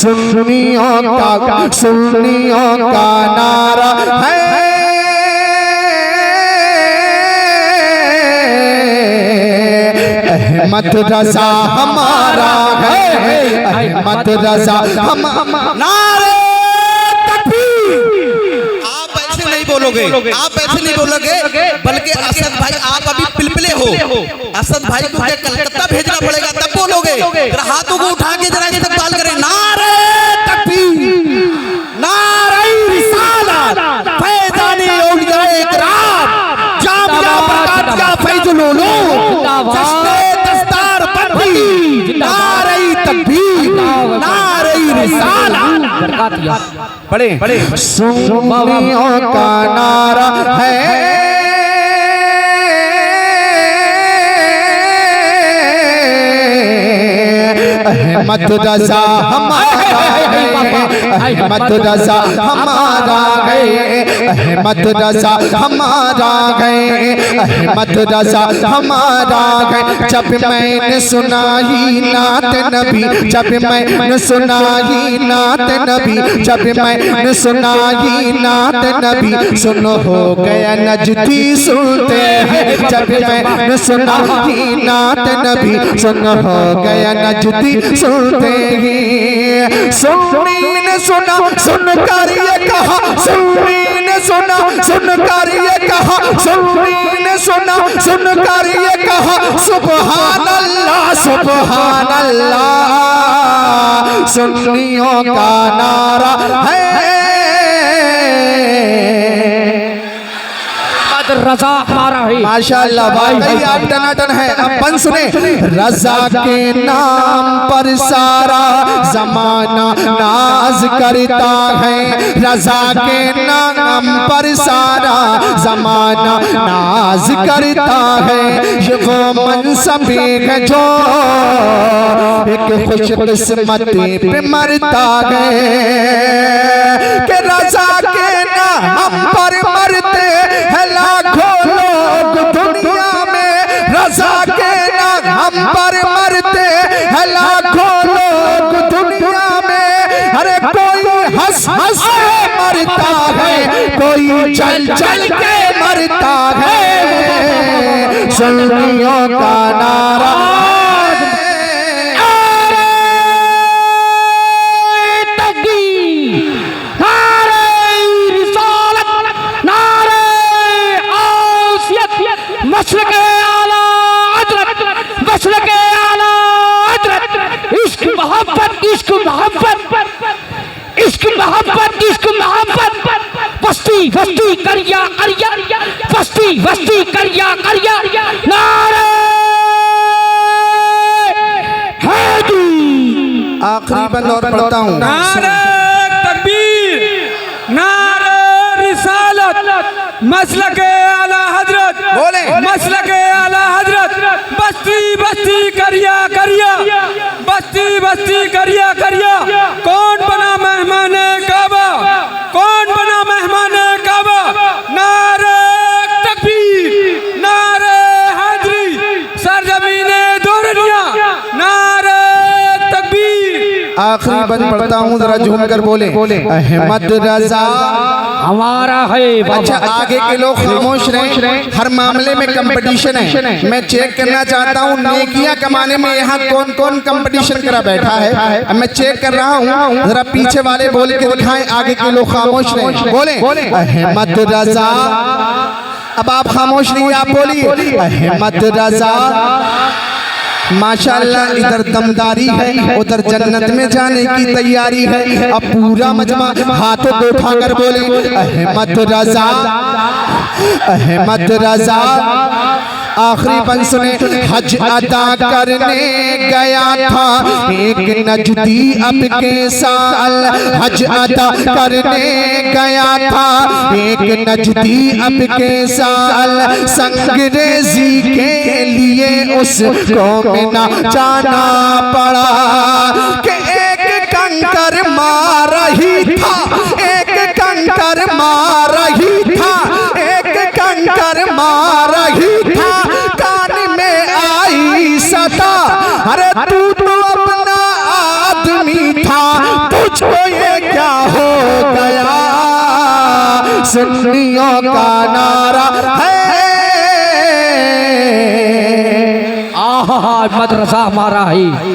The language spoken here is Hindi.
सुन्नियों का नारा है, अहमद रजा हमारा है, अहमद रजा हमारा। बोलोगे आप ऐसे नहीं बोलोगे, बल्कि असद भाई आप अभी पिलपिले हो, असद भाई को क्या कलकत्ता भेजना पड़ेगा तब बोलोगे। हाथों को उठा के जरा इस्तकबाल करें। नारे तकबीर, नारे रिसालत, फैज़ाने औलियाए इकराम, जामिया बरकातिया फैज़ुल उलूम, जश्ने दस्तार बंदी, नारे तकबीर, नारे रिसालत। पढ़े सुन्नियों का नारा है, अहमद रजा हमारा है, अहमद रजा हमारा है, अहमद रजा हमारा है, अहमद रजा हमारा है। जब मैंने सुना ही नात नबी, जब मैंने सुना ही नात नबी, जब मैंने सुना ही नात नबी, सुनो हो गया नजदी सुनते हैं। जब मैंने सुना ही नात नबी, सुनो हो गया नजदी सुनते ही। सुन्नी ने सुना सुनकर ये कहा, सुन्नी ने सुना सुनकर ये कहा, सुन्नी ने सुना सुनकर ये कहा, सुभान अल्लाह सुभान अल्लाह। सुन्नियों का नारा है, रजा हमारा है। माशाअल्लाह भाई आप टनाटन है। अब बन सुने, रजा के नाम पर सारा जमाना नाज करता है, रजा के नाम पर सारा जमाना नाज करता है। ये वो मनसब है जो एक खुशकिस्मती पे मरता है, कि रजा के नाम पर मरते हैं लाखों लोग दुनिया में, रजा के नाम पर मरते हैं लाखों लोग दुनिया में। अरे कोई हंस हंस के मरता है, कोई चल चल के मरता है। सुन्नियों का नारा मसलके आला हज़रत, मसलके आला हज़रत। इश्क मोहब्बत, इश्क मोहब्बत, इश्क मोहब्बत, इश्क मोहब्बत। बस्ती बस्ती करिया करिया, बस्ती बस्ती करिया करिया। नारे हैदरी। आखिरी बंद और पढ़ता हूँ। नारे तकबीर, नारे रिसालत, मसलके आला हज़रत, बोले मसलके आला हज़रत। बस्ती बस्ती करिया करिया, बस्ती बस्ती करिया करिया। कौन बना मेहमान काबा, कौन बना मेहमान काबा। नारे तकबीर, नारे हैदरी, सरजमीने दुनिया, नारे तकबीर। आखिरी बंद पढ़ता हूँ, जरा झूम कर बोले, अहमद रजा हमारा है। अच्छा आगे के लोग खामोश रहे, हर मामले में कंपटीशन है। मैं चेक करना चाहता हूँ नेकियां कमाने में यहाँ कौन कौन कंपटीशन करा बैठा है। अब मैं चेक कर रहा हूँ, जरा पीछे वाले बोल के दिखाएं, आगे के लोग खामोश रहे। बोले अहमद रजा। अब आप खामोश नहीं, आप बोलिए अहमद रजा। माशाअल्लाह इधर दमदारी है, उधर जन्नत में जाने की तैयारी है। अब पूरा मजमा हाथों को उठाकर बोले अहमद रजा, अहमद रजा। आखिरी बंद सुने, हज अदा करने गया था एक नजदी अब के साल, हज अदा करने गया था एक नजदी अब के साल। संगरेजी के लिए उसको मिना जाना पड़ा, कि एक कंकर मार रही था, एक कंकर मार रही था, एक कंकर मार रही था। कान में आई सदा, अरे तू तो अपना आदमी था, तू पूछो ये क्या हो गया, सुन्नियों का नारा है। आहा मदरसा हमारा है।